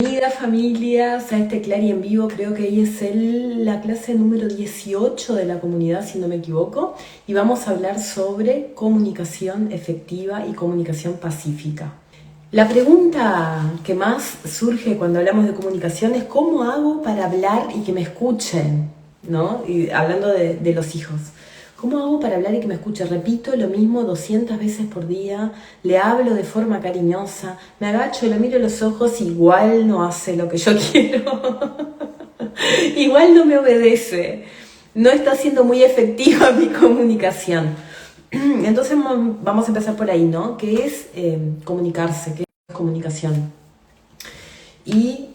Bienvenida familias a este Clary en vivo, creo que hoy es la clase número 18 de la comunidad, si no me equivoco, y vamos a hablar sobre comunicación efectiva y comunicación pacífica. La pregunta que más surge cuando hablamos de comunicación es ¿cómo hago para hablar y que me escuchen? ¿No? Y hablando de los hijos. ¿Cómo hago para hablar y que me escuche? Repito lo mismo 200 veces por día, le hablo de forma cariñosa, me agacho y lo miro a los ojos, igual no hace lo que yo quiero, igual no me obedece, no está siendo muy efectiva mi comunicación. Entonces vamos a empezar por ahí, ¿no? ¿Qué es comunicarse? ¿Qué es comunicación? Y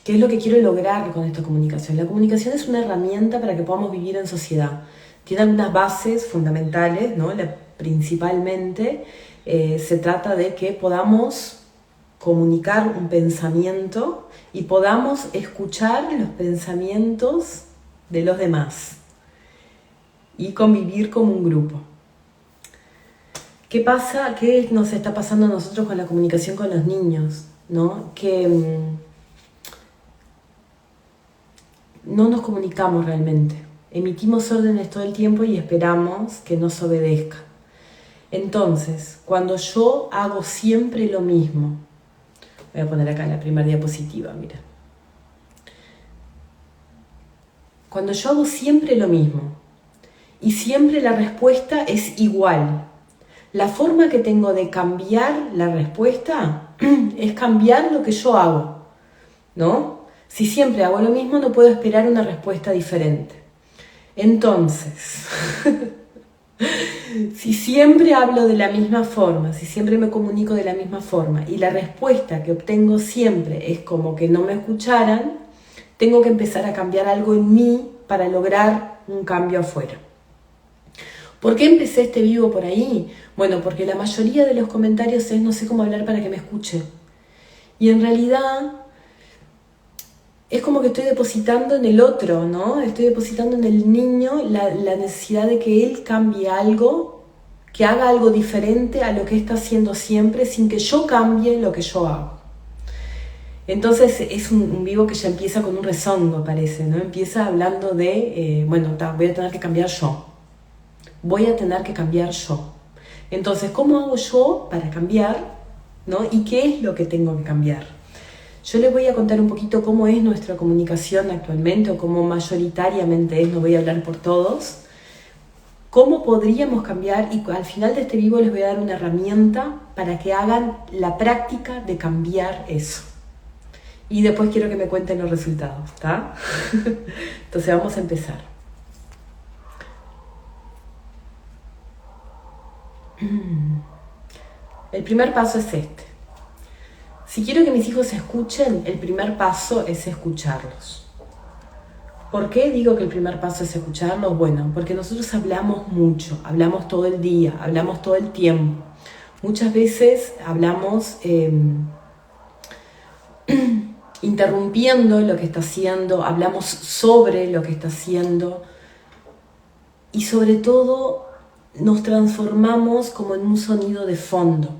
¿qué es lo que quiero lograr con esta comunicación? La comunicación es una herramienta para que podamos vivir en sociedad. Tiene algunas bases fundamentales, ¿no? Principalmente se trata de que podamos comunicar un pensamiento y podamos escuchar los pensamientos de los demás y convivir como un grupo. ¿Qué pasa? ¿Qué nos está pasando a nosotros con la comunicación con los niños? ¿No? Que no nos comunicamos realmente. Emitimos órdenes todo el tiempo y esperamos que nos obedezca. Entonces, cuando yo hago siempre lo mismo, voy a poner acá en la primera diapositiva, mira. Cuando yo hago siempre lo mismo y siempre la respuesta es igual, la forma que tengo de cambiar la respuesta es cambiar lo que yo hago, ¿no? Si siempre hago lo mismo, no puedo esperar una respuesta diferente. Entonces, si siempre hablo de la misma forma, si siempre me comunico de la misma forma y la respuesta que obtengo siempre es como que no me escucharan, tengo que empezar a cambiar algo en mí para lograr un cambio afuera. ¿Por qué empecé este vivo por ahí? Bueno, porque la mayoría de los comentarios es no sé cómo hablar para que me escuche. Y en realidad es como que estoy depositando en el otro, ¿no? Estoy depositando en el niño la necesidad de que él cambie algo, que haga algo diferente a lo que está haciendo siempre, sin que yo cambie lo que yo hago. Entonces es un vivo que ya empieza con un rezongo, parece, ¿no? Empieza hablando de, voy a tener que cambiar yo. Voy a tener que cambiar yo. Entonces, ¿cómo hago yo para cambiar? ¿No? ¿Y qué es lo que tengo que cambiar? Yo les voy a contar un poquito cómo es nuestra comunicación actualmente, o cómo mayoritariamente es, no voy a hablar por todos, cómo podríamos cambiar, y al final de este vivo les voy a dar una herramienta para que hagan la práctica de cambiar eso. Y después quiero que me cuenten los resultados, ¿está? Entonces vamos a empezar. El primer paso es este. Si quiero que mis hijos escuchen, el primer paso es escucharlos. ¿Por qué digo que el primer paso es escucharlos? Bueno, porque nosotros hablamos mucho, hablamos todo el día, hablamos todo el tiempo. Muchas veces hablamos interrumpiendo lo que está haciendo, hablamos sobre lo que está haciendo y sobre todo nos transformamos como en un sonido de fondo.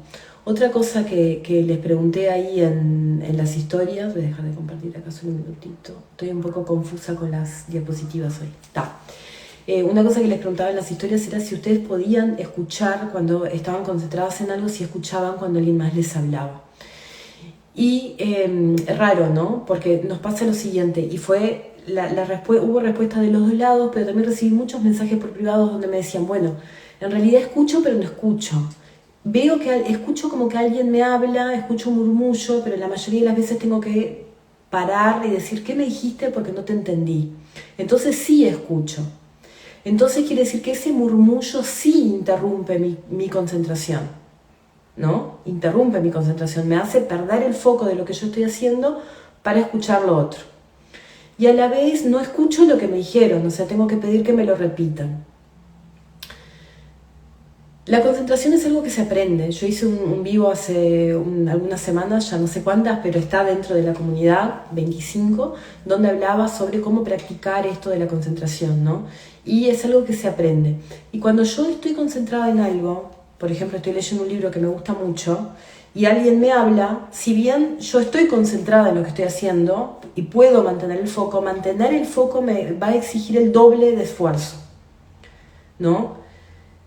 Otra cosa que les pregunté ahí en las historias, voy a dejar de compartir acá solo un minutito, estoy un poco confusa con las diapositivas hoy. Una cosa que les preguntaba en las historias era si ustedes podían escuchar cuando estaban concentradas en algo, si escuchaban cuando alguien más les hablaba. Y es raro, ¿no? Porque nos pasa lo siguiente, y fue hubo respuesta de los dos lados, pero también recibí muchos mensajes por privados donde me decían, bueno, en realidad escucho, pero no escucho. Veo que escucho como que alguien me habla, escucho un murmullo, pero la mayoría de las veces tengo que parar y decir, ¿qué me dijiste? Porque no te entendí. Entonces sí escucho. Entonces quiere decir que ese murmullo sí interrumpe mi concentración, ¿no? Interrumpe mi concentración, me hace perder el foco de lo que yo estoy haciendo para escuchar lo otro. Y a la vez no escucho lo que me dijeron, o sea, tengo que pedir que me lo repitan. La concentración es algo que se aprende. Yo hice un vivo hace algunas semanas, ya no sé cuántas, pero está dentro de la comunidad 25, donde hablaba sobre cómo practicar esto de la concentración, ¿no? Y es algo que se aprende. Y cuando yo estoy concentrada en algo, por ejemplo, estoy leyendo un libro que me gusta mucho y alguien me habla, si bien yo estoy concentrada en lo que estoy haciendo y puedo mantener el foco me va a exigir el doble de esfuerzo, ¿no?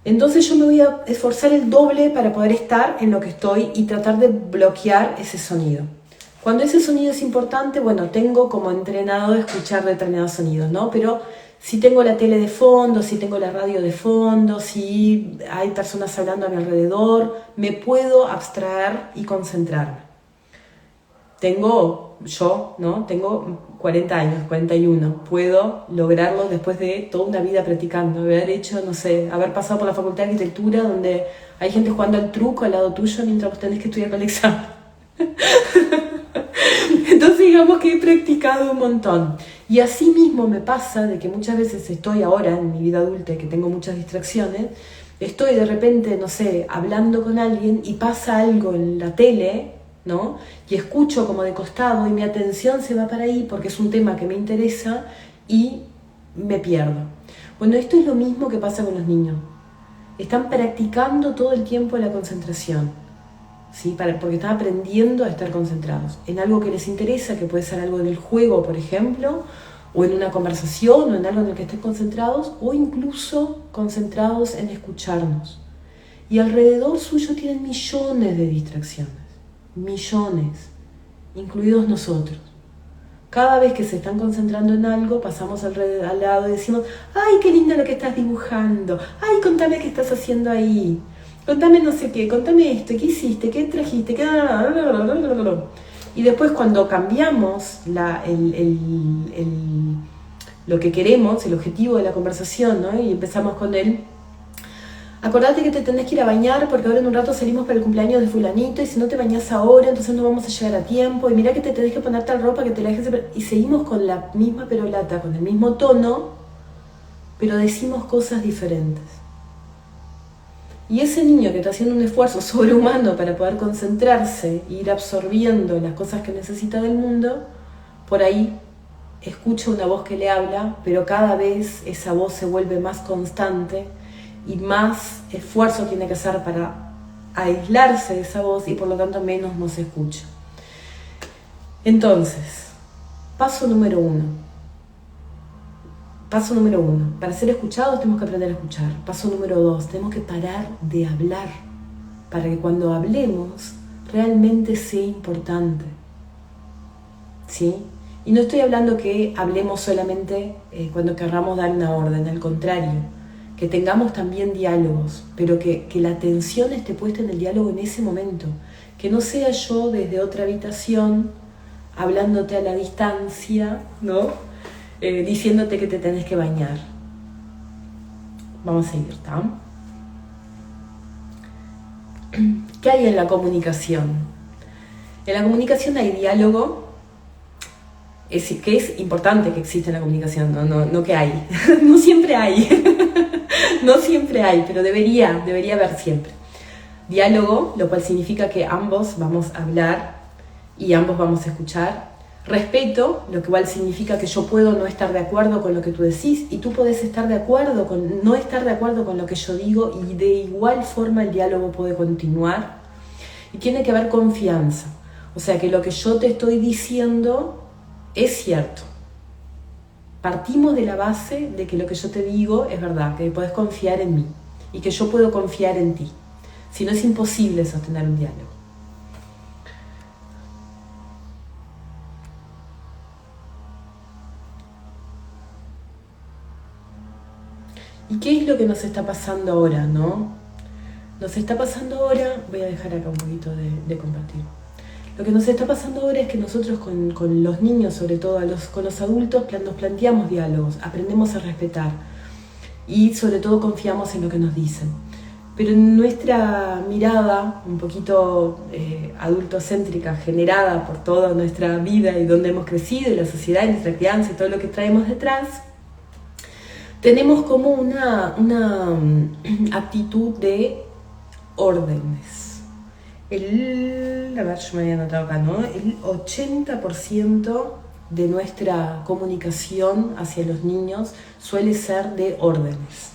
Entonces yo me voy a esforzar el doble para poder estar en lo que estoy y tratar de bloquear ese sonido. Cuando ese sonido es importante, bueno, tengo como entrenado de escuchar determinados sonidos, ¿no? Pero si tengo la tele de fondo, si tengo la radio de fondo, si hay personas hablando a mi alrededor, me puedo abstraer y concentrarme. Tengo 40 años, 41. Puedo lograrlo después de toda una vida practicando, haber pasado por la Facultad de Arquitectura, donde hay gente jugando al truco al lado tuyo mientras vos tenés que estudiar con el examen. Entonces digamos que he practicado un montón. Y así mismo me pasa de que muchas veces estoy ahora en mi vida adulta, que tengo muchas distracciones, estoy de repente, hablando con alguien y pasa algo en la tele, ¿no? Y escucho como de costado y mi atención se va para ahí porque es un tema que me interesa y me pierdo. Bueno, esto es lo mismo que pasa con los niños. Están practicando todo el tiempo la concentración, ¿sí? Porque están aprendiendo a estar concentrados en algo que les interesa, que puede ser algo del juego, por ejemplo, o en una conversación, o en algo en el que estén concentrados, o incluso concentrados en escucharnos. Y alrededor suyo tienen millones de distracciones, millones, incluidos nosotros. Cada vez que se están concentrando en algo, pasamos al lado y decimos: ¡ay, qué lindo lo que estás dibujando! ¡Ay, contame qué estás haciendo ahí! Contame no sé qué, contame esto, ¿qué hiciste? ¿Qué trajiste? ¿Qué...? Y después cuando cambiamos lo que queremos, el objetivo de la conversación, ¿no? Y empezamos con él: acordate que te tenés que ir a bañar porque ahora en un rato salimos para el cumpleaños de fulanito y si no te bañás ahora entonces no vamos a llegar a tiempo y mirá que te tenés que poner tal ropa que te la dejes... Y seguimos con la misma perolata, con el mismo tono, pero decimos cosas diferentes. Y ese niño que está haciendo un esfuerzo sobrehumano para poder concentrarse e ir absorbiendo las cosas que necesita del mundo, por ahí escucha una voz que le habla, pero cada vez esa voz se vuelve más constante y más esfuerzo tiene que hacer para aislarse de esa voz y por lo tanto menos nos escucha. Entonces, paso número uno, para ser escuchados tenemos que aprender a escuchar. Paso número 2, tenemos que parar de hablar para que cuando hablemos realmente sea importante, ¿sí? Y no estoy hablando que hablemos solamente cuando querramos dar una orden, al contrario, que tengamos también diálogos, pero que la atención esté puesta en el diálogo en ese momento, que no sea yo desde otra habitación hablándote a la distancia, ¿no? Diciéndote que te tenés que bañar. Vamos a seguir, ¿tá? ¿Qué hay en la comunicación? En la comunicación hay diálogo, que es importante que exista en la comunicación, no que hay. No siempre hay. No siempre hay, pero debería haber siempre. Diálogo, lo cual significa que ambos vamos a hablar y ambos vamos a escuchar. Respeto, lo cual significa que yo puedo no estar de acuerdo con lo que tú decís y tú podés no estar de acuerdo con lo que yo digo y de igual forma el diálogo puede continuar. Y tiene que haber confianza, o sea que lo que yo te estoy diciendo es cierto. Partimos de la base de que lo que yo te digo es verdad, que podés confiar en mí y que yo puedo confiar en ti. Si no, es imposible sostener un diálogo. ¿Y qué es lo que nos está pasando ahora, no? Nos está pasando ahora, voy a dejar acá un poquito de compartir. Lo que nos está pasando ahora es que nosotros con los niños, sobre todo con los adultos, nos planteamos diálogos, aprendemos a respetar y sobre todo confiamos en lo que nos dicen. Pero en nuestra mirada un poquito adultocéntrica, generada por toda nuestra vida y donde hemos crecido y la sociedad y nuestra crianza y todo lo que traemos detrás, tenemos como una actitud de órdenes. A ver, yo me había anotado acá, ¿no? El 80% de nuestra comunicación hacia los niños suele ser de órdenes.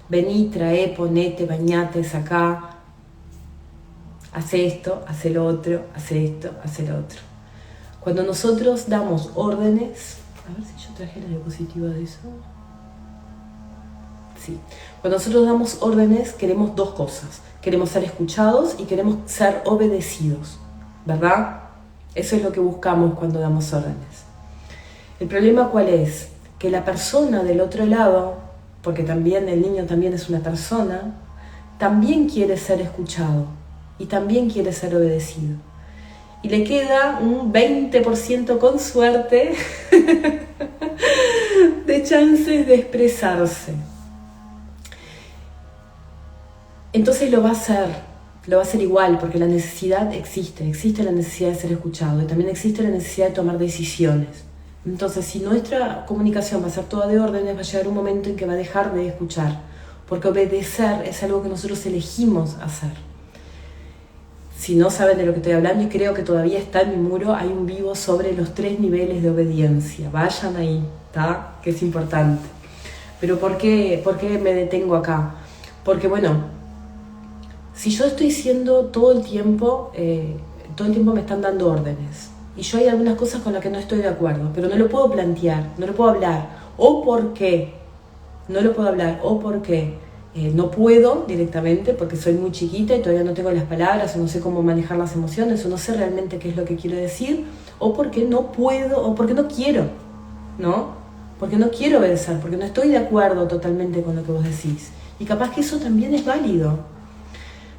Vení, traé, ponete, bañate, sacá. hace esto, hace lo otro, hace esto, hace lo otro. Cuando nosotros damos órdenes, a ver si yo traje la diapositiva de eso. Sí. Cuando nosotros damos órdenes queremos dos cosas. Queremos ser escuchados y queremos ser obedecidos, ¿verdad? Eso es lo que buscamos cuando damos órdenes. El problema ¿cuál es? Que la persona del otro lado, porque también el niño también es una persona, también quiere ser escuchado y también quiere ser obedecido. Y le queda un 20% con suerte de chances de expresarse. Entonces lo va a hacer igual, porque la necesidad existe la necesidad de ser escuchado y también existe la necesidad de tomar decisiones. Entonces, si nuestra comunicación va a ser toda de órdenes, va a llegar un momento en que va a dejar de escuchar, porque obedecer es algo que nosotros elegimos hacer. Si no saben de lo que estoy hablando, y creo que todavía está en mi muro, hay un vivo sobre los 3 niveles de obediencia. Vayan ahí, ¿tá? Que es importante. Pero ¿por qué me detengo acá? Porque bueno, si yo estoy siendo todo el tiempo me están dando órdenes, y yo hay algunas cosas con las que no estoy de acuerdo, pero no lo puedo plantear, no lo puedo hablar, o porque no lo puedo hablar, o porque no puedo directamente, porque soy muy chiquita y todavía no tengo las palabras, o no sé cómo manejar las emociones, o no sé realmente qué es lo que quiero decir, o porque no puedo, o porque no quiero, ¿no? Porque no quiero obedecer, porque no estoy de acuerdo totalmente con lo que vos decís. Y capaz que eso también es válido.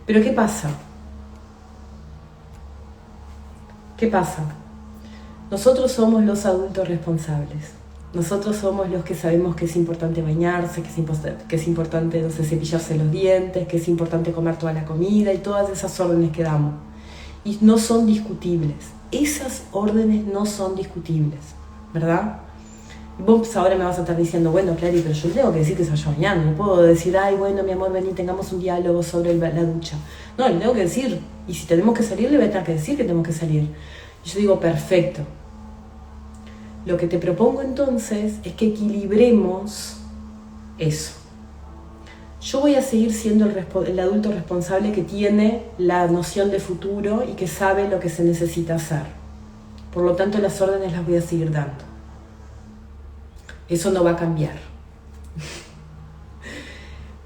Pero ¿qué pasa? ¿Qué pasa? Nosotros somos los adultos responsables. Nosotros somos los que sabemos que es importante bañarse, que es importante, no sé, cepillarse los dientes, que es importante comer toda la comida y todas esas órdenes que damos. Y no son discutibles. Esas órdenes no son discutibles, ¿verdad? Vos ahora me vas a estar diciendo, bueno, Clary, pero yo tengo que decir que se vaya a bañar. No puedo decir, ay, bueno, mi amor, vení, tengamos un diálogo sobre la ducha. No, le tengo que decir. Y si tenemos que salir, le voy a tener que decir que tenemos que salir. Y yo digo, perfecto. Lo que te propongo entonces es que equilibremos eso. Yo voy a seguir siendo el adulto responsable que tiene la noción de futuro y que sabe lo que se necesita hacer. Por lo tanto, las órdenes las voy a seguir dando. Eso no va a cambiar.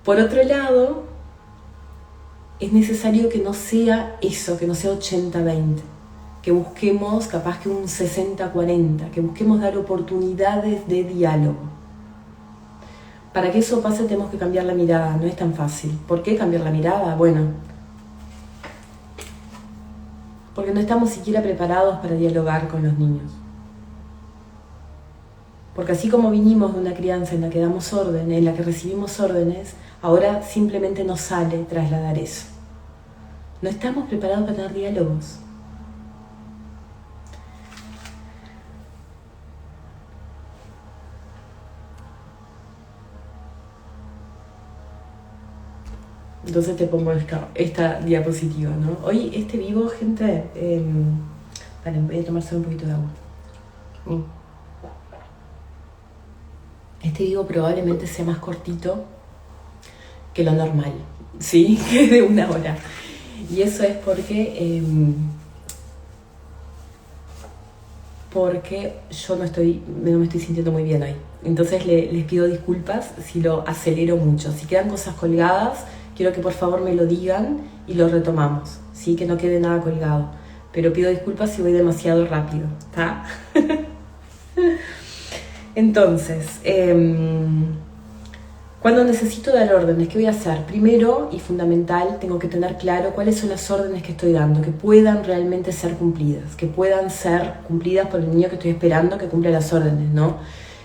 Por otro lado, es necesario que no sea eso, que no sea 80-20. Que busquemos capaz que un 60-40, que busquemos dar oportunidades de diálogo. Para que eso pase tenemos que cambiar la mirada, no es tan fácil. ¿Por qué cambiar la mirada? Bueno, porque no estamos siquiera preparados para dialogar con los niños. Porque así como vinimos de una crianza en la que damos órdenes, en la que recibimos órdenes, ahora simplemente nos sale trasladar eso. No estamos preparados para tener diálogos. Entonces te pongo esta diapositiva, ¿no? Hoy este vivo, gente, vale, voy a tomarse un poquito de agua. Este vivo probablemente sea más cortito que lo normal, ¿sí? Que de 1 hora. Y eso es porque yo no me estoy sintiendo muy bien hoy. Entonces les pido disculpas si lo acelero mucho. Si quedan cosas colgadas, quiero que por favor me lo digan y lo retomamos, ¿sí? Que no quede nada colgado. Pero pido disculpas si voy demasiado rápido, ¿está? Entonces, cuando necesito dar órdenes, ¿qué voy a hacer? Primero y fundamental, tengo que tener claro cuáles son las órdenes que estoy dando, que puedan realmente ser cumplidas, que puedan ser cumplidas por el niño que estoy esperando que cumpla las órdenes, ¿no?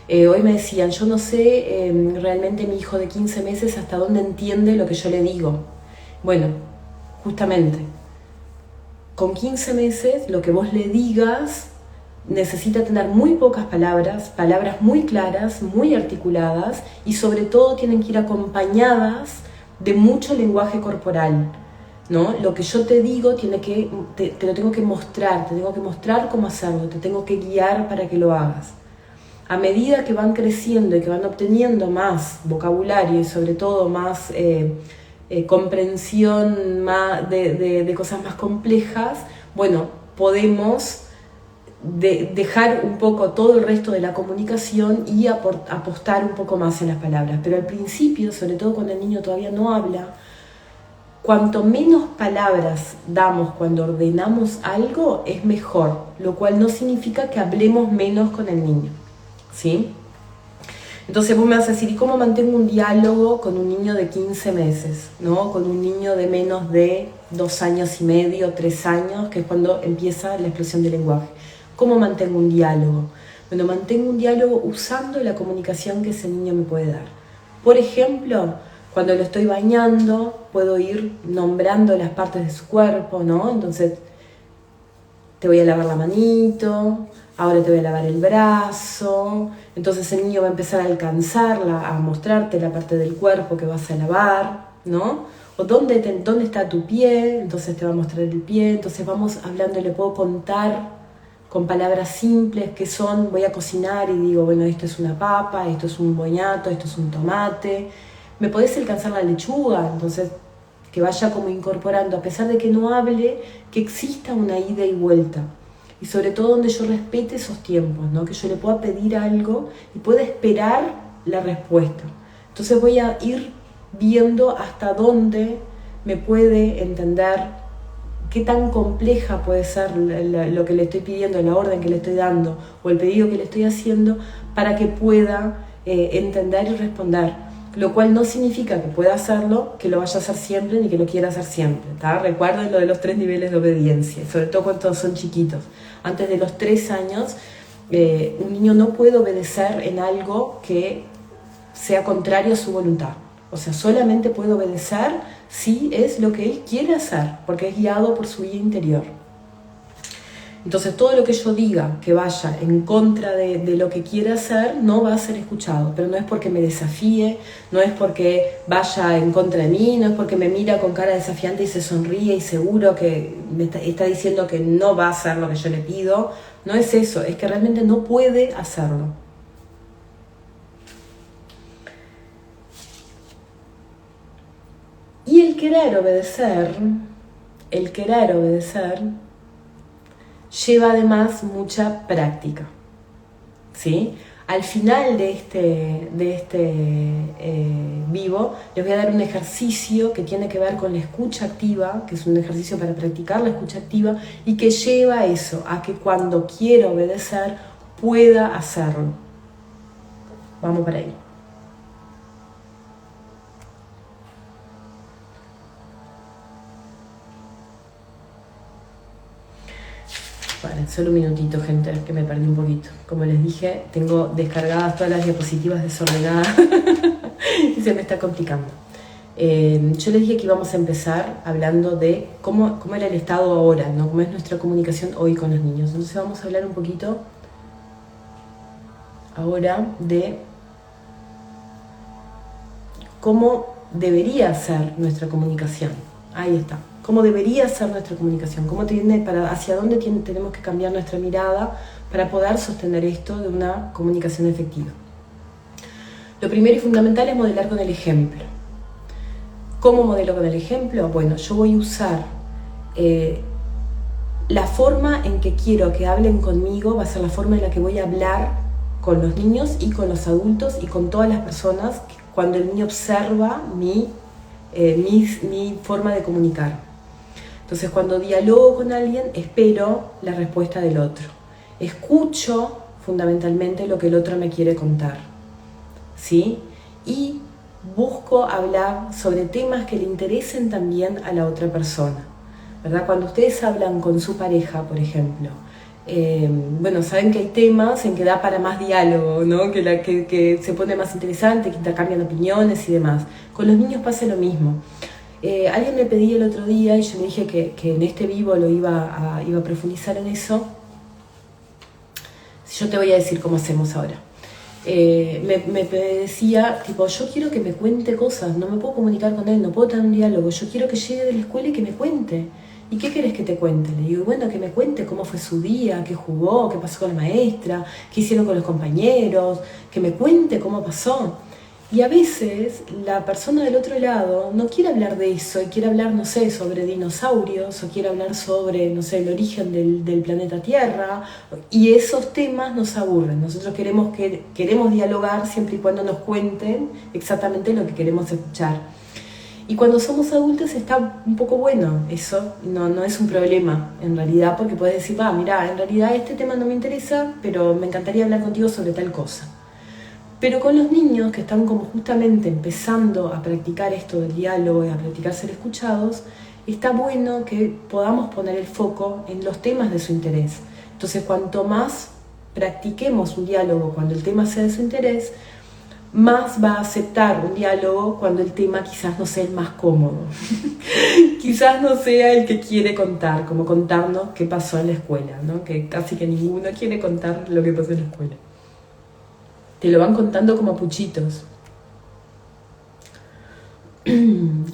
Hoy me decían, yo no sé realmente mi hijo de 15 meses hasta dónde entiende lo que yo le digo. Bueno, justamente, con 15 meses lo que vos le digas necesita tener muy pocas palabras muy claras, muy articuladas y sobre todo tienen que ir acompañadas de mucho lenguaje corporal, ¿no? Lo que yo te digo te lo tengo que mostrar, te tengo que mostrar cómo hacerlo, te tengo que guiar para que lo hagas. A medida que van creciendo y que van obteniendo más vocabulario y sobre todo más comprensión de cosas más complejas, bueno, podemos dejar un poco todo el resto de la comunicación y apostar un poco más en las palabras. Pero al principio, sobre todo cuando el niño todavía no habla, cuanto menos palabras damos cuando ordenamos algo, es mejor, lo cual no significa que hablemos menos con el niño, ¿sí? Entonces vos me vas a decir, ¿y cómo mantengo un diálogo con un niño de 15 meses? ¿No? Con un niño de menos de 2 años y medio, 3 años, que es cuando empieza la explosión del lenguaje. ¿Cómo mantengo un diálogo? Bueno, mantengo un diálogo usando la comunicación que ese niño me puede dar. Por ejemplo, cuando lo estoy bañando, puedo ir nombrando las partes de su cuerpo, ¿no? Entonces, te voy a lavar la manito, ahora te voy a lavar el brazo. Entonces el niño va a empezar a alcanzarla, a mostrarte la parte del cuerpo que vas a lavar, ¿no? O dónde está tu pie, entonces te va a mostrar el pie. Entonces vamos hablando, le puedo contar con palabras simples que son, voy a cocinar y digo, bueno, esto es una papa, esto es un boñato, esto es un tomate. ¿Me podés alcanzar la lechuga? Entonces, que vaya como incorporando, a pesar de que no hable, que exista una ida y vuelta. Y sobre todo donde yo respete esos tiempos, ¿no? Que yo le pueda pedir algo y pueda esperar la respuesta. Entonces voy a ir viendo hasta dónde me puede entender, qué tan compleja puede ser lo que le estoy pidiendo, la orden que le estoy dando o el pedido que le estoy haciendo, para que pueda entender y responder. Lo cual no significa que pueda hacerlo, que lo vaya a hacer siempre, ni que lo quiera hacer siempre, ¿tá? Recuerden lo de los 3 niveles de obediencia, sobre todo cuando son chiquitos. Antes de los 3 años, un niño no puede obedecer en algo que sea contrario a su voluntad. O sea, solamente puede obedecer si es lo que él quiere hacer, porque es guiado por su guía interior. Entonces todo lo que yo diga que vaya en contra de lo que quiere hacer no va a ser escuchado, pero no es porque me desafíe, no es porque vaya en contra de mí, no es porque me mira con cara desafiante y se sonríe y seguro que me está diciendo que no va a hacer lo que yo le pido. No es eso, es que realmente no puede hacerlo. Y el querer obedecer lleva además mucha práctica, ¿sí? Al final de este vivo les voy a dar un ejercicio que tiene que ver con la escucha activa, que es un ejercicio para practicar la escucha activa y que lleva a eso, a que cuando quiero obedecer pueda hacerlo. Vamos para ahí. Vale, solo un minutito, gente, que me perdí un poquito. Como les dije, tengo descargadas todas las diapositivas desordenadas y se me está complicando. Yo les dije que íbamos a empezar hablando de cómo era el estado ahora, ¿no? Cómo es nuestra comunicación hoy con los niños. Entonces vamos a hablar un poquito ahora de cómo debería ser nuestra comunicación. Ahí está. Cómo debería ser nuestra comunicación, hacia dónde tenemos que cambiar nuestra mirada para poder sostener esto de una comunicación efectiva. Lo primero y fundamental es modelar con el ejemplo. ¿Cómo modelo con el ejemplo? Bueno, yo voy a usar la forma en que quiero que hablen conmigo, va a ser la forma en la que voy a hablar con los niños y con los adultos y con todas las personas cuando el niño observa mi forma de comunicar. Entonces, cuando dialogo con alguien, espero la respuesta del otro. Escucho fundamentalmente lo que el otro me quiere contar, ¿sí? Y busco hablar sobre temas que le interesen también a la otra persona, ¿verdad? Cuando ustedes hablan con su pareja, por ejemplo, bueno, saben que hay temas en que da para más diálogo, ¿no? Que se pone más interesante, que intercambian opiniones y demás. Con los niños pasa lo mismo. Alguien me pedía el otro día y yo le dije que en este vivo lo iba a profundizar en eso. Yo te voy a decir cómo hacemos ahora. Me decía, tipo, yo quiero que me cuente cosas, no me puedo comunicar con él, no puedo tener un diálogo, yo quiero que llegue de la escuela y que me cuente. ¿Y qué querés que te cuente? Le digo, bueno, que me cuente cómo fue su día, qué jugó, qué pasó con la maestra, qué hicieron con los compañeros, que me cuente cómo pasó. Y a veces la persona del otro lado no quiere hablar de eso y quiere hablar, no sé, sobre dinosaurios o quiere hablar sobre, no sé, el origen del planeta Tierra, y esos temas nos aburren. Nosotros queremos dialogar siempre y cuando nos cuenten exactamente lo que queremos escuchar. Y cuando somos adultos está un poco bueno eso, no es un problema en realidad, porque puedes decir, mira, en realidad este tema no me interesa, pero me encantaría hablar contigo sobre tal cosa. Pero con los niños que están como justamente empezando a practicar esto del diálogo y a practicar ser escuchados, está bueno que podamos poner el foco en los temas de su interés. Entonces, cuanto más practiquemos un diálogo cuando el tema sea de su interés, más va a aceptar un diálogo cuando el tema quizás no sea el más cómodo. Quizás no sea el que quiere contar, como contarnos qué pasó en la escuela, ¿no? Que casi que ninguno quiere contar lo que pasó en la escuela. Te lo van contando como puchitos.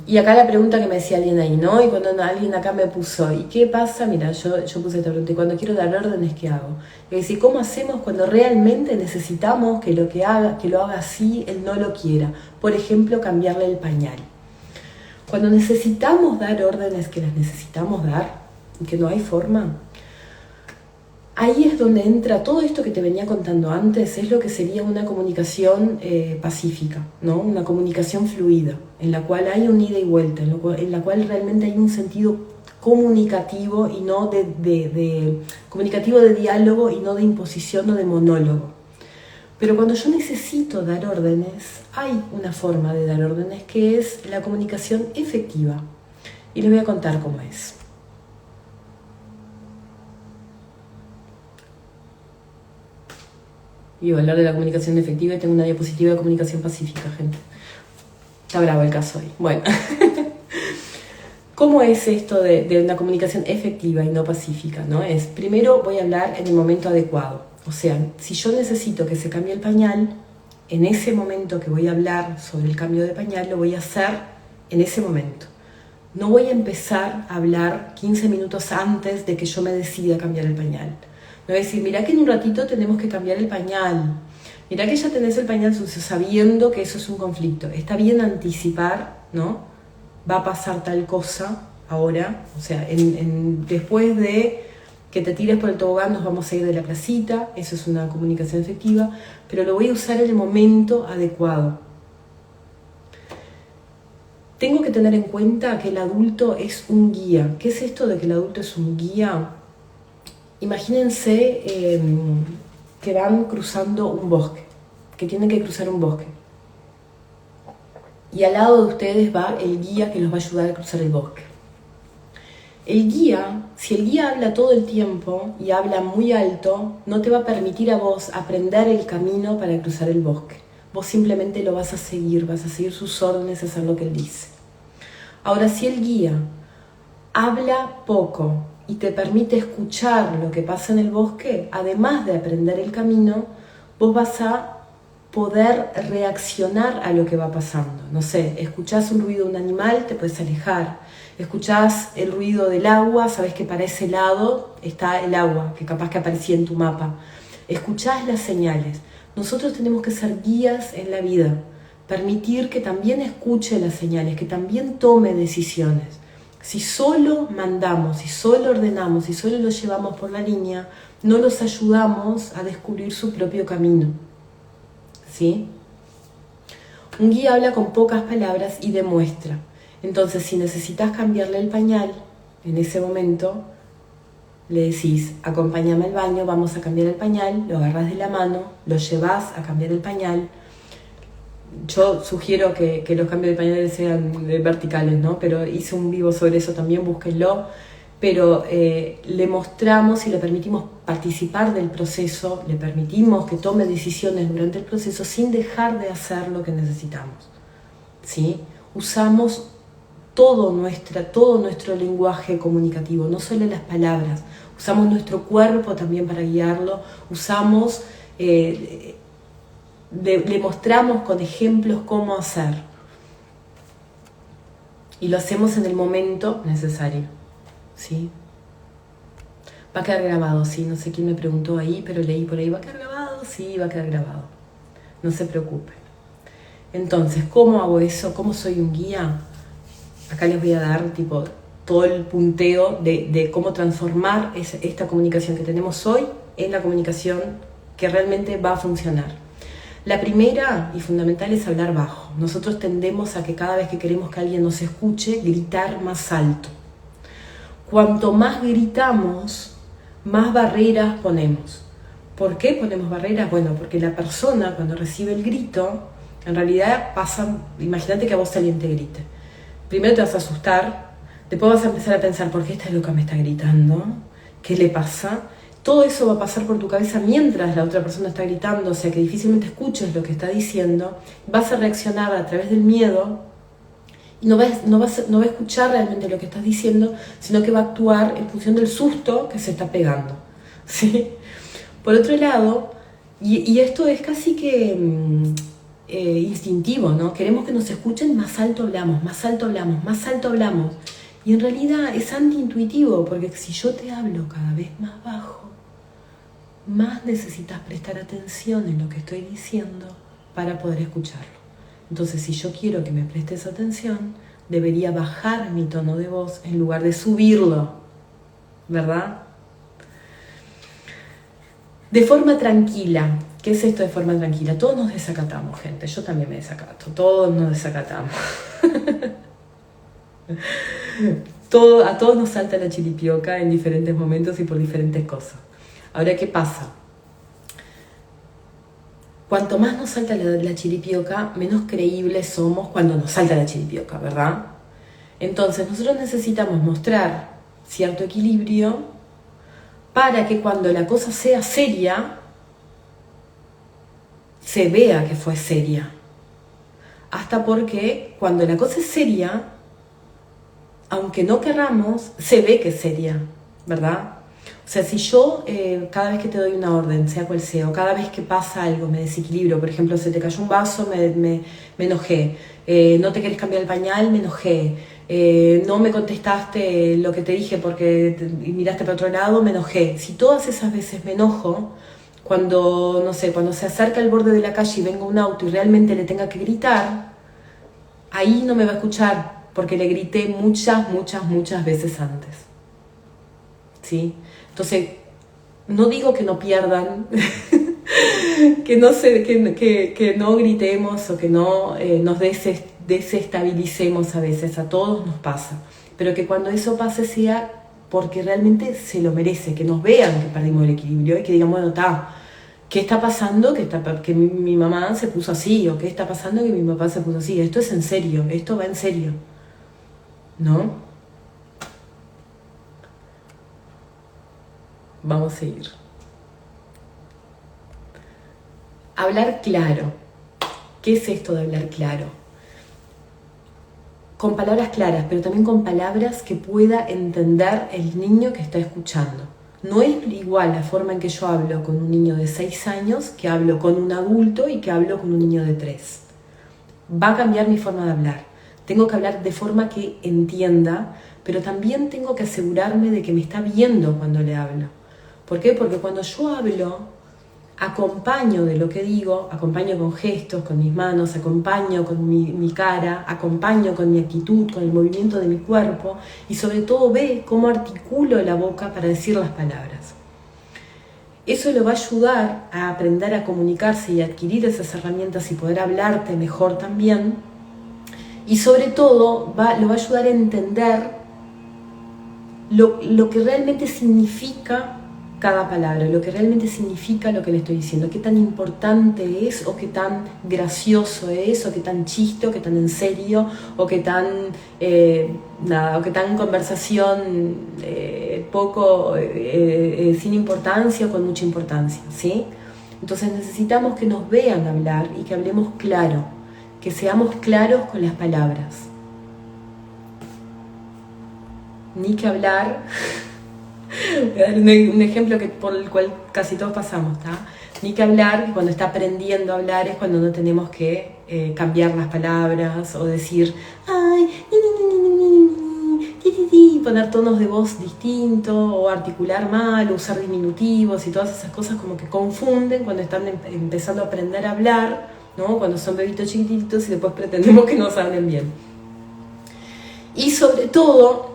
Y acá la pregunta que me decía alguien ahí, ¿no? Y cuando alguien acá me puso, ¿y qué pasa? Mira, yo puse esta pregunta, y cuando quiero dar órdenes, ¿qué hago? Y decir, ¿cómo hacemos cuando realmente necesitamos que lo haga así, él no lo quiera? Por ejemplo, cambiarle el pañal. Cuando necesitamos dar órdenes que las necesitamos dar, y que no hay forma, ahí es donde entra todo esto que te venía contando antes, es lo que sería una comunicación pacífica, ¿no? Una comunicación fluida, en la cual hay un ida y vuelta, en la cual realmente hay un sentido comunicativo y no comunicativo de diálogo y no de imposición o de monólogo. Pero cuando yo necesito dar órdenes, hay una forma de dar órdenes que es la comunicación efectiva. Y les voy a contar cómo es. Y voy a hablar de la comunicación efectiva y tengo una diapositiva de comunicación pacífica, gente. Está bravo el caso hoy. Bueno, ¿cómo es esto de una comunicación efectiva y no pacífica? ¿No? Primero voy a hablar en el momento adecuado. O sea, si yo necesito que se cambie el pañal, en ese momento que voy a hablar sobre el cambio de pañal, lo voy a hacer en ese momento. No voy a empezar a hablar 15 minutos antes de que yo me decida cambiar el pañal. Me voy a decir, mirá que en un ratito tenemos que cambiar el pañal. Mirá que ya tenés el pañal sucio, sabiendo que eso es un conflicto. Está bien anticipar, ¿no? Va a pasar tal cosa ahora. O sea, después de que te tires por el tobogán nos vamos a ir de la placita. Eso es una comunicación efectiva. Pero lo voy a usar en el momento adecuado. Tengo que tener en cuenta que el adulto es un guía. ¿Qué es esto de que el adulto es un guía? Imagínense que van cruzando un bosque, que tienen que cruzar un bosque. Y al lado de ustedes va el guía que los va a ayudar a cruzar el bosque. El guía, si el guía habla todo el tiempo y habla muy alto, no te va a permitir a vos aprender el camino para cruzar el bosque. Vos simplemente lo vas a seguir sus órdenes, hacer lo que él dice. Ahora, si el guía habla poco y te permite escuchar lo que pasa en el bosque, además de aprender el camino, vos vas a poder reaccionar a lo que va pasando. No sé, escuchás un ruido de un animal, te puedes alejar. Escuchás el ruido del agua, sabes que para ese lado está el agua, que capaz que aparecía en tu mapa. Escuchás las señales. Nosotros tenemos que ser guías en la vida, permitir que también escuche las señales, que también tome decisiones. Si solo mandamos, si solo ordenamos, si solo los llevamos por la línea, no los ayudamos a descubrir su propio camino. ¿Sí? Un guía habla con pocas palabras y demuestra. Entonces, si necesitas cambiarle el pañal, en ese momento le decís, acompáñame al baño, vamos a cambiar el pañal, lo agarras de la mano, lo llevas a cambiar el pañal. Yo sugiero que los cambios de pañales sean verticales, ¿no? Pero hice un vivo sobre eso también, búsquenlo. Pero le mostramos y le permitimos participar del proceso, le permitimos que tome decisiones durante el proceso sin dejar de hacer lo que necesitamos. ¿Sí? Usamos todo nuestro lenguaje comunicativo, no solo las palabras. Usamos nuestro cuerpo también para guiarlo, le mostramos con ejemplos cómo hacer. Y lo hacemos en el momento necesario. ¿Sí? Va a quedar grabado, sí, no sé quién me preguntó ahí, pero leí por ahí, ¿va a quedar grabado? Sí, va a quedar grabado. No se preocupe. Entonces, ¿cómo hago eso? ¿Cómo soy un guía? Acá les voy a dar tipo todo el punteo de cómo transformar esta comunicación que tenemos hoy en la comunicación que realmente va a funcionar. La primera y fundamental es hablar bajo. Nosotros tendemos a que cada vez que queremos que alguien nos escuche, gritar más alto. Cuanto más gritamos, más barreras ponemos. ¿Por qué ponemos barreras? Bueno, porque la persona cuando recibe el grito, en realidad pasa, imagínate que a vos alguien te grite. Primero te vas a asustar, después vas a empezar a pensar, ¿por qué esta loca me está gritando? ¿Qué le pasa? Todo eso va a pasar por tu cabeza mientras la otra persona está gritando, o sea que difícilmente escuches lo que está diciendo. Vas a reaccionar a través del miedo y no va a escuchar realmente lo que estás diciendo, sino que va a actuar en función del susto que se está pegando, ¿sí? Por otro lado, y esto es casi que instintivo, ¿no? Queremos que nos escuchen, más alto hablamos, más alto hablamos, más alto hablamos. Y en realidad es antiintuitivo, porque si yo te hablo cada vez más bajo, más necesitas prestar atención en lo que estoy diciendo para poder escucharlo. Entonces, si yo quiero que me prestes atención, debería bajar mi tono de voz en lugar de subirlo, ¿verdad? De forma tranquila. ¿Qué es esto de forma tranquila? Todos nos desacatamos, gente. Yo también me desacato. Todos nos desacatamos. A todos nos salta la chiripioca en diferentes momentos y por diferentes cosas. Ahora, ¿qué pasa? Cuanto más nos salta la chiripioca, menos creíbles somos cuando nos salta la chiripioca, ¿verdad? Entonces, nosotros necesitamos mostrar cierto equilibrio para que cuando la cosa sea seria, se vea que fue seria. Hasta porque cuando la cosa es seria, aunque no querramos, se ve que es seria, ¿verdad? O sea, si yo cada vez que te doy una orden, sea cual sea, o cada vez que pasa algo, me desequilibro, por ejemplo, se te cayó un vaso, me enojé, no te querés cambiar el pañal, me enojé, no me contestaste lo que te dije porque miraste para otro lado, me enojé. Si todas esas veces me enojo, cuando, no sé, cuando se acerca al borde de la calle y venga un auto y realmente le tenga que gritar, ahí no me va a escuchar, porque le grité muchas veces antes. ¿Sí? Entonces, no digo que no pierdan, que no gritemos o que no nos desestabilicemos a veces, a todos nos pasa, pero que cuando eso pase sea porque realmente se lo merece, que nos vean que perdimos el equilibrio y que digan, bueno, ¿qué está pasando? Que mi mamá se puso así, o ¿qué está pasando que mi papá se puso así? Esto es en serio, esto va en serio, ¿no? Vamos a seguir. Hablar claro. ¿Qué es esto de hablar claro? Con palabras claras, pero también con palabras que pueda entender el niño que está escuchando. No es igual la forma en que yo hablo con un niño de 6 años que hablo con un adulto y que hablo con un niño de 3. Va a cambiar mi forma de hablar. Tengo que hablar de forma que entienda, pero también tengo que asegurarme de que me está viendo cuando le hablo. ¿Por qué? Porque cuando yo hablo, acompaño de lo que digo, acompaño con gestos, con mis manos, acompaño con mi cara, acompaño con mi actitud, con el movimiento de mi cuerpo y sobre todo ve cómo articulo la boca para decir las palabras. Eso lo va a ayudar a aprender a comunicarse y a adquirir esas herramientas y poder hablarte mejor también. Y sobre todo lo va a ayudar a entender lo que realmente significa cada palabra, lo que realmente significa lo que le estoy diciendo, qué tan importante es o qué tan gracioso es o qué tan chiste o qué tan en serio o qué tan o qué tan conversación sin importancia o con mucha importancia, ¿sí? Entonces necesitamos que nos vean hablar y que hablemos claro, que seamos claros con las palabras. Ni que hablar. Voy a dar un ejemplo por el cual casi todos pasamos, ¿tá? Ni que hablar, que cuando está aprendiendo a hablar es cuando no tenemos que cambiar las palabras o decir ay, poner tonos de voz distintos o articular mal o usar diminutivos y todas esas cosas como que confunden cuando están empezando a aprender a hablar ¿no? Cuando son bebitos chiquititos y después pretendemos que nos hablen bien. Y sobre todo,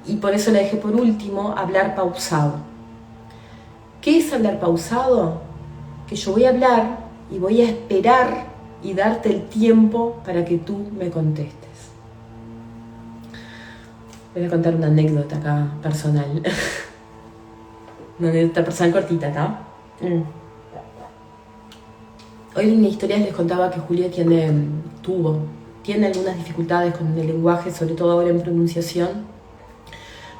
y por eso la dejé por último, hablar pausado. ¿Qué es hablar pausado? Que yo voy a hablar y voy a esperar y darte el tiempo para que tú me contestes. Voy a contar una anécdota acá personal. Una anécdota personal cortita, ¿está? Hoy en mis historias les contaba que Julio tiene algunas dificultades con el lenguaje, sobre todo ahora en pronunciación,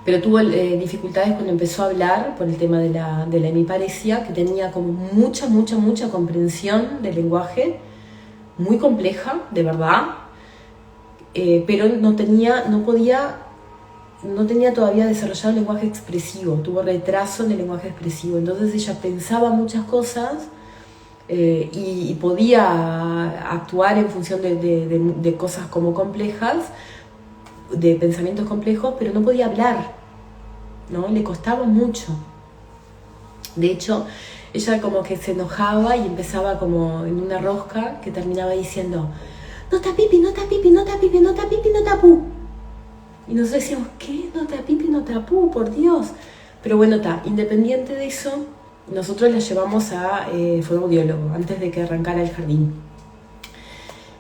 pero tuvo dificultades cuando empezó a hablar por el tema de la hemiparesia, que tenía como mucha comprensión del lenguaje, muy compleja, de verdad, pero no tenía todavía desarrollado el lenguaje expresivo, tuvo retraso en el lenguaje expresivo, entonces ella pensaba muchas cosas y podía actuar en función de cosas como complejas, de pensamientos complejos, pero no podía hablar, ¿no? Le costaba mucho. De hecho, ella como que se enojaba y empezaba como en una rosca que terminaba diciendo: "Nota pipi, nota pipi, nota pipi, nota pipi, nota pu". Y nosotros decíamos: ¿qué? Nota pipi, nota pu, por Dios. Pero bueno, independiente de eso, nosotros la llevamos a fonoaudiólogo antes de que arrancara el jardín.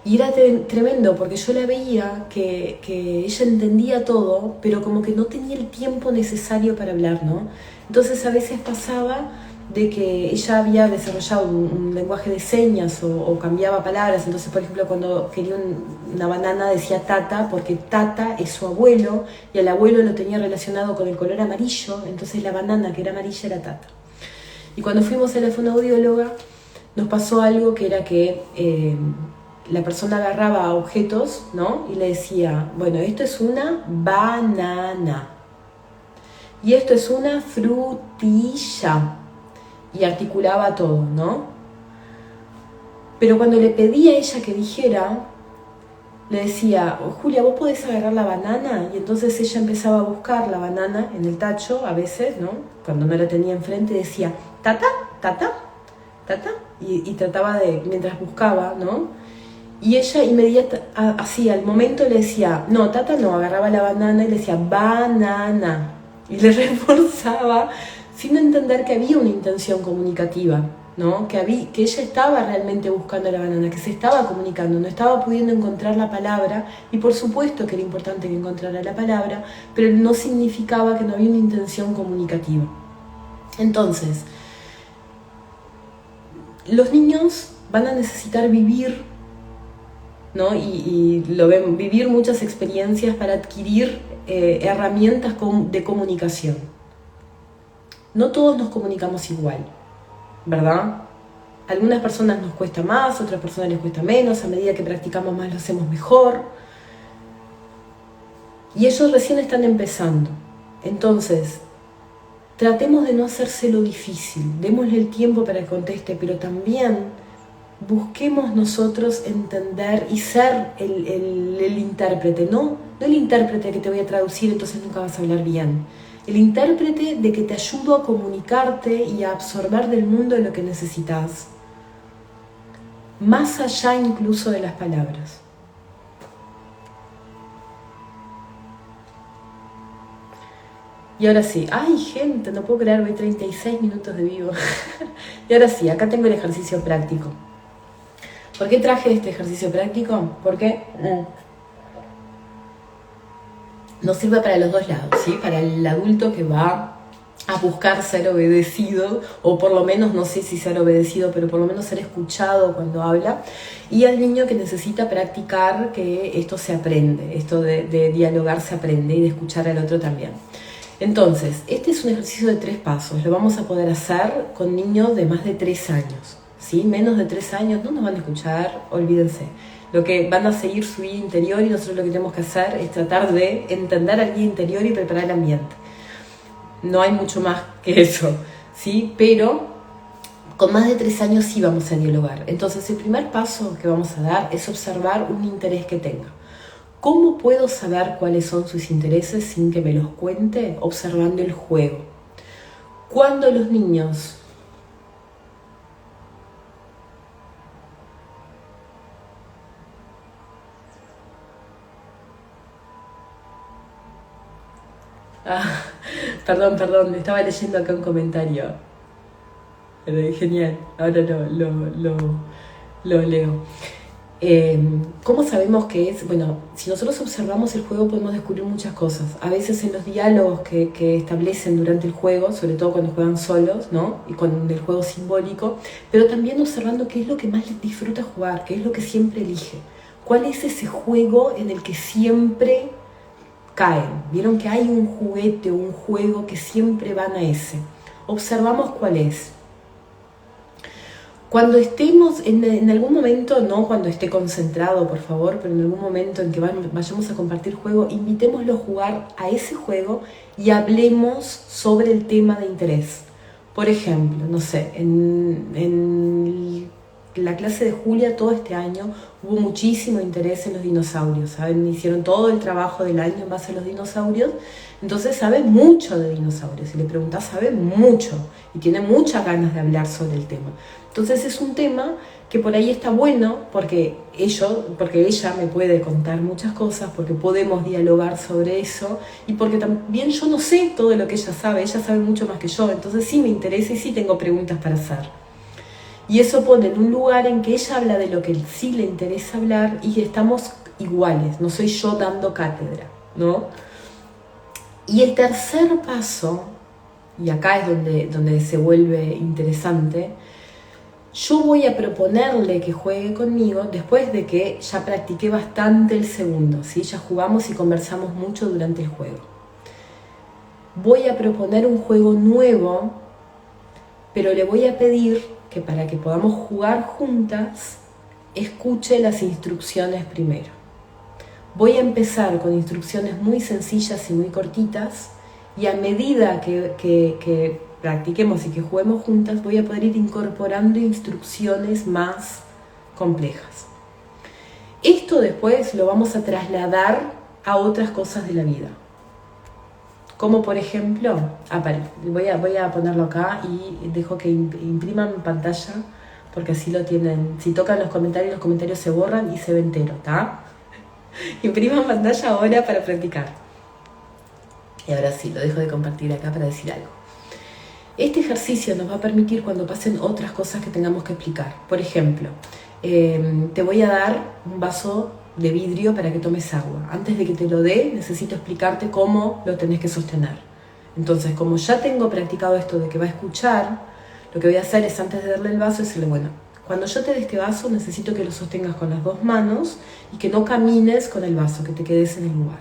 Y era tremendo porque yo la veía que ella entendía todo, pero como que no tenía el tiempo necesario para hablar, ¿no? Entonces a veces pasaba de que ella había desarrollado un lenguaje de señas o cambiaba palabras. Entonces, por ejemplo, cuando quería una banana decía tata, porque tata es su abuelo y al abuelo lo tenía relacionado con el color amarillo, entonces la banana que era amarilla era tata. Y cuando fuimos a la fonoaudióloga nos pasó algo que era que la persona agarraba objetos, ¿no? Y le decía: bueno, esto es una banana y esto es una frutilla, y articulaba todo, ¿no? Pero cuando le pedía a ella que dijera, le decía: Julia, ¿vos podés agarrar la banana? Y entonces ella empezaba a buscar la banana en el tacho, a veces, ¿no? Cuando no la tenía enfrente, decía: tata, tata, tata, y trataba de, mientras buscaba, ¿no? Y ella así, al momento le decía: no, tata no, agarraba la banana y le decía: banana. Y le reforzaba sin entender que había una intención comunicativa, ¿no? Que ella estaba realmente buscando la banana, que se estaba comunicando, no estaba pudiendo encontrar la palabra, y por supuesto que era importante que encontrara la palabra, pero no significaba que no había una intención comunicativa. Entonces, los niños van a necesitar vivir, ¿no? y vivir muchas experiencias para adquirir herramientas de comunicación. No todos nos comunicamos igual, ¿verdad? A algunas personas nos cuesta más, a otras personas les cuesta menos, a medida que practicamos más lo hacemos mejor. Y ellos recién están empezando. Entonces, tratemos de no hacérselo difícil, démosle el tiempo para que conteste, pero también busquemos nosotros entender y ser el intérprete, no el intérprete que te voy a traducir, entonces nunca vas a hablar bien. El intérprete de que te ayudo a comunicarte y a absorber del mundo lo que necesitas, más allá incluso de las palabras. Y ahora sí, ¡ay, gente! No puedo creer, voy 36 minutos de vivo. Y ahora sí, acá tengo el ejercicio práctico. ¿Por qué traje este ejercicio práctico? Porque nos sirve para los dos lados, ¿sí? Para el adulto que va a buscar ser obedecido, o por lo menos, no sé si ser obedecido, pero por lo menos ser escuchado cuando habla, y al niño que necesita practicar que esto se aprende, esto de dialogar se aprende, y de escuchar al otro también. Entonces, este es un ejercicio de 3 pasos, lo vamos a poder hacer con niños de más de 3 años, ¿sí? Menos de 3 años no nos van a escuchar, olvídense. Lo que van a seguir su guía interior, y nosotros lo que tenemos que hacer es tratar de entender al guía interior y preparar el ambiente. No hay mucho más que eso, ¿sí? Pero con más de 3 años sí vamos a dialogar. Entonces el primer paso que vamos a dar es observar un interés que tenga. ¿Cómo puedo saber cuáles son sus intereses sin que me los cuente? Observando el juego. Cuando los niños Ah, perdón, estaba leyendo acá un comentario. Genial, ahora lo leo. ¿Cómo sabemos que es? Bueno, si nosotros observamos el juego podemos descubrir muchas cosas. A veces en los diálogos que establecen durante el juego, sobre todo cuando juegan solos, ¿no? Y con el juego simbólico, pero también observando qué es lo que más les disfruta jugar, qué es lo que siempre elige. ¿Cuál es ese juego en el que siempre caen? Vieron que hay un juguete o un juego que siempre van a ese. Observamos cuál es. Cuando estemos en algún momento, no cuando esté concentrado, por favor, pero en algún momento en que vayamos a compartir juego, invitémoslo a jugar a ese juego y hablemos sobre el tema de interés. Por ejemplo, no sé, en la clase de Julia todo este año hubo muchísimo interés en los dinosaurios, ¿saben? Hicieron todo el trabajo del año en base a los dinosaurios, entonces sabe mucho de dinosaurios. Si le preguntás, sabe mucho y tiene muchas ganas de hablar sobre el tema. Entonces es un tema que por ahí está bueno porque ella me puede contar muchas cosas, porque podemos dialogar sobre eso y porque también yo no sé todo lo que ella sabe mucho más que yo, entonces sí me interesa y sí tengo preguntas para hacer. Y eso pone en un lugar en que ella habla de lo que sí le interesa hablar y estamos iguales, no soy yo dando cátedra, ¿no? Y el tercer paso, y acá es donde se vuelve interesante, yo voy a proponerle que juegue conmigo después de que ya practiqué bastante el segundo, ¿sí? Ya jugamos y conversamos mucho durante el juego. Voy a proponer un juego nuevo, pero le voy a pedir que para que podamos jugar juntas, escuche las instrucciones primero. Voy a empezar con instrucciones muy sencillas y muy cortitas, y a medida que practiquemos y que juguemos juntas, voy a poder ir incorporando instrucciones más complejas. Esto después lo vamos a trasladar a otras cosas de la vida. Como por ejemplo, voy a ponerlo acá y dejo que impriman pantalla, porque así lo tienen. Si tocan los comentarios se borran y se ve entero, ¿está? Impriman pantalla ahora para practicar. Y ahora sí, lo dejo de compartir acá para decir algo. Este ejercicio nos va a permitir cuando pasen otras cosas que tengamos que explicar. Por ejemplo, te voy a dar un vaso de vidrio para que tomes agua. Antes de que te lo dé, necesito explicarte cómo lo tenés que sostener. Entonces, como ya tengo practicado esto de que va a escuchar, lo que voy a hacer es, antes de darle el vaso, decirle, bueno, cuando yo te dé este vaso, necesito que lo sostengas con las dos manos y que no camines con el vaso, que te quedes en el lugar.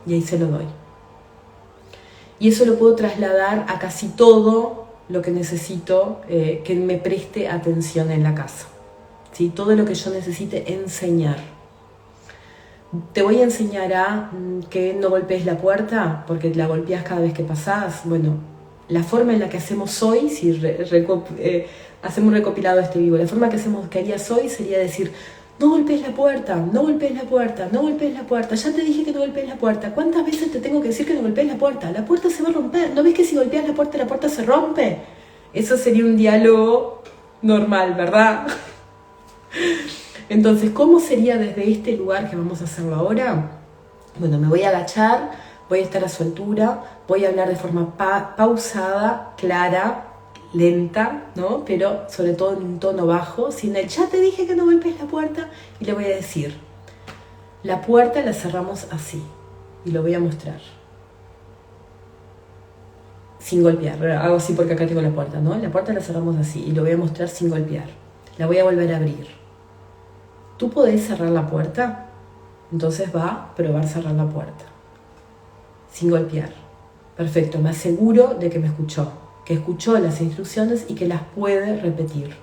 Y ahí se lo doy. Y eso lo puedo trasladar a casi todo lo que necesito que me preste atención en la casa. ¿Sí? Todo lo que yo necesite enseñar. Te voy a enseñar a que no golpees la puerta, porque la golpeas cada vez que pasás. Bueno, la forma en la que hacemos hoy, si hacemos un recopilado de este vivo, la forma que harías hoy sería decir: no golpees la puerta, no golpees la puerta, no golpees la puerta, ya te dije que no golpees la puerta. ¿Cuántas veces te tengo que decir que no golpees la puerta? La puerta se va a romper. ¿No ves que si golpeas la puerta se rompe? Eso sería un diálogo normal, ¿verdad? Entonces, ¿cómo sería desde este lugar que vamos a hacerlo ahora? Bueno, me voy a agachar, voy a estar a su altura, voy a hablar de forma pausada, clara, lenta, ¿no? Pero sobre todo en un tono bajo, sin el ya te dije que no golpees la puerta, y le voy a decir: la puerta la cerramos así, y lo voy a mostrar. Sin golpear, hago así porque acá tengo la puerta, ¿no? La puerta la cerramos así, y lo voy a mostrar sin golpear. La voy a volver a abrir. ¿Tú podés cerrar la puerta? Entonces va a probar cerrar la puerta. Sin golpear. Perfecto, me aseguro de que me escuchó, que escuchó las instrucciones y que las puede repetir.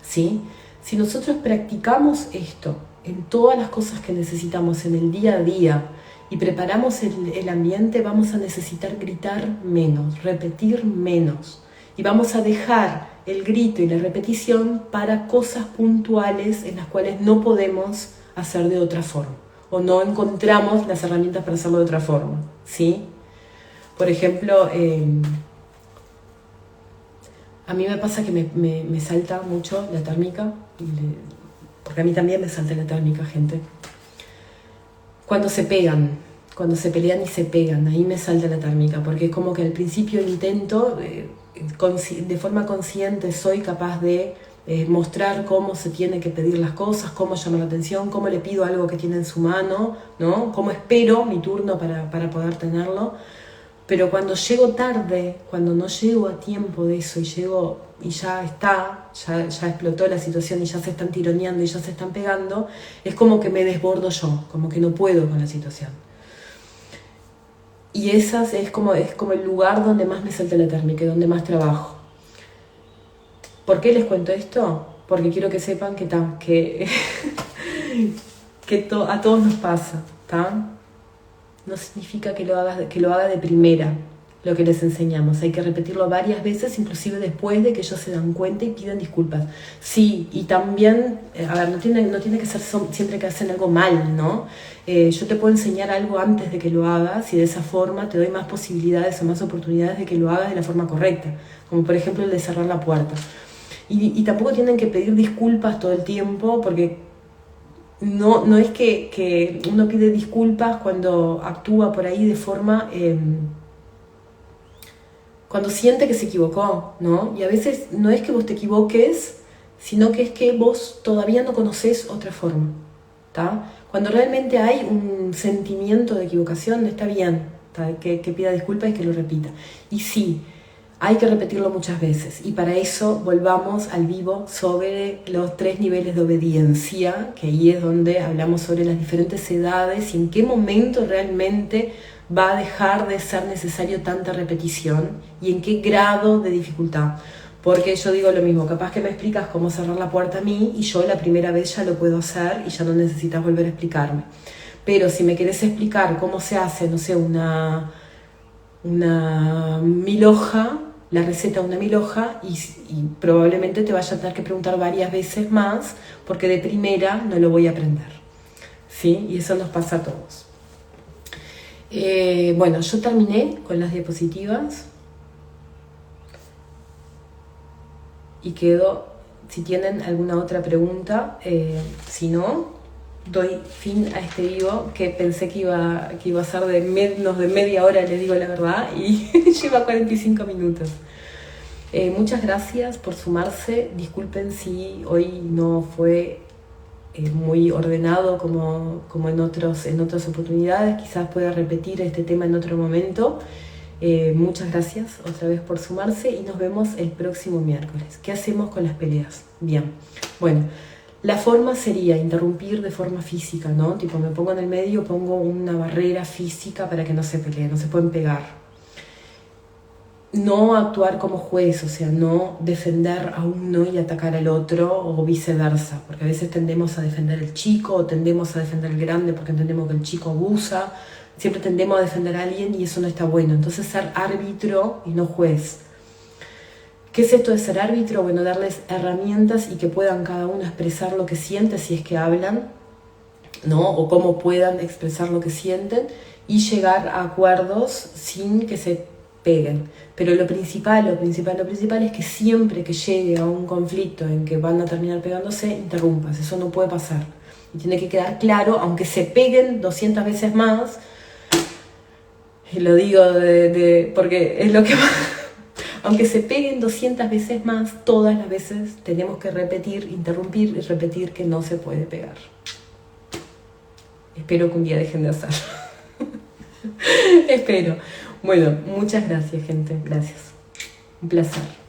¿Sí? Si nosotros practicamos esto en todas las cosas que necesitamos en el día a día y preparamos el ambiente, vamos a necesitar gritar menos, repetir menos. Y vamos a dejar el grito y la repetición para cosas puntuales en las cuales no podemos hacer de otra forma o no encontramos las herramientas para hacerlo de otra forma, ¿sí? Por ejemplo, a mí me pasa que me salta mucho la térmica, porque a mí también me salta la térmica, gente. Cuando se pegan, cuando se pelean y se pegan, ahí me salta la térmica, porque es como que al principio intento, de forma consciente soy capaz de mostrar cómo se tiene que pedir las cosas, cómo llamar la atención, cómo le pido algo que tiene en su mano, ¿no? Cómo espero mi turno para poder tenerlo. Pero cuando llego tarde, cuando no llego a tiempo de eso y llego y ya está, ya explotó la situación y ya se están tironeando y ya se están pegando, es como que me desbordo yo, como que no puedo con la situación. Y esas es como el lugar donde más me salta la térmica y donde más trabajo. ¿Por qué les cuento esto? Porque quiero que sepan que a todos nos pasa, ¿tá? No significa que lo haga de primera, lo que les enseñamos. Hay que repetirlo varias veces, inclusive después de que ellos se dan cuenta y pidan disculpas. Sí, y también, a ver, no tiene que ser siempre que hacen algo mal, ¿no? Yo te puedo enseñar algo antes de que lo hagas y de esa forma te doy más posibilidades o más oportunidades de que lo hagas de la forma correcta. Como por ejemplo el de cerrar la puerta. Y tampoco tienen que pedir disculpas todo el tiempo, porque no es que uno pide disculpas cuando actúa por ahí de forma, cuando siente que se equivocó, ¿no? Y a veces no es que vos te equivoques, sino que es que vos todavía no conocés otra forma, ¿tá? Cuando realmente hay un sentimiento de equivocación, está bien, ¿tá? Que pida disculpas y que lo repita. Y sí, hay que repetirlo muchas veces, y para eso volvamos al vivo sobre los 3 niveles de obediencia, que ahí es donde hablamos sobre las diferentes edades y en qué momento realmente va a dejar de ser necesario tanta repetición y en qué grado de dificultad. Porque yo digo lo mismo, capaz que me explicas cómo cerrar la puerta a mí y yo la primera vez ya lo puedo hacer y ya no necesitas volver a explicarme. Pero si me querés explicar cómo se hace, no sé, una milhoja, la receta de una milhoja, y probablemente te vaya a tener que preguntar varias veces más, porque de primera no lo voy a aprender, ¿sí? Y eso nos pasa a todos. Bueno, yo terminé con las diapositivas y quedo, si tienen alguna otra pregunta, si no, doy fin a este vivo que pensé que iba a ser de menos de media hora, les digo la verdad, y lleva 45 minutos. Muchas gracias por sumarse. Disculpen si hoy no fue muy ordenado como en otras oportunidades. Quizás pueda repetir este tema en otro momento. Muchas gracias otra vez por sumarse y nos vemos el próximo miércoles. ¿Qué hacemos con las peleas? Bien, bueno, la forma sería interrumpir de forma física, ¿no? Tipo, me pongo en el medio, pongo una barrera física para que no se peleen, no se pueden pegar. No actuar como juez, o sea, no defender a uno y atacar al otro o viceversa, porque a veces tendemos a defender al chico o tendemos a defender al grande porque entendemos que el chico abusa, siempre tendemos a defender a alguien y eso no está bueno. Entonces ser árbitro y no juez. ¿Qué es esto de ser árbitro? Bueno, darles herramientas y que puedan cada uno expresar lo que siente si es que hablan, ¿no? O cómo puedan expresar lo que sienten y llegar a acuerdos sin que se peguen. Pero lo principal es que siempre que llegue a un conflicto en que van a terminar pegándose, interrumpas. Eso no puede pasar. Y tiene que quedar claro, aunque se peguen 200 veces más, y lo digo porque es lo que va. Aunque se peguen 200 veces más, todas las veces tenemos que repetir, interrumpir y repetir que no se puede pegar. Espero que un día dejen de hacerlo. Espero. Bueno, muchas gracias, gente. Gracias. Un placer.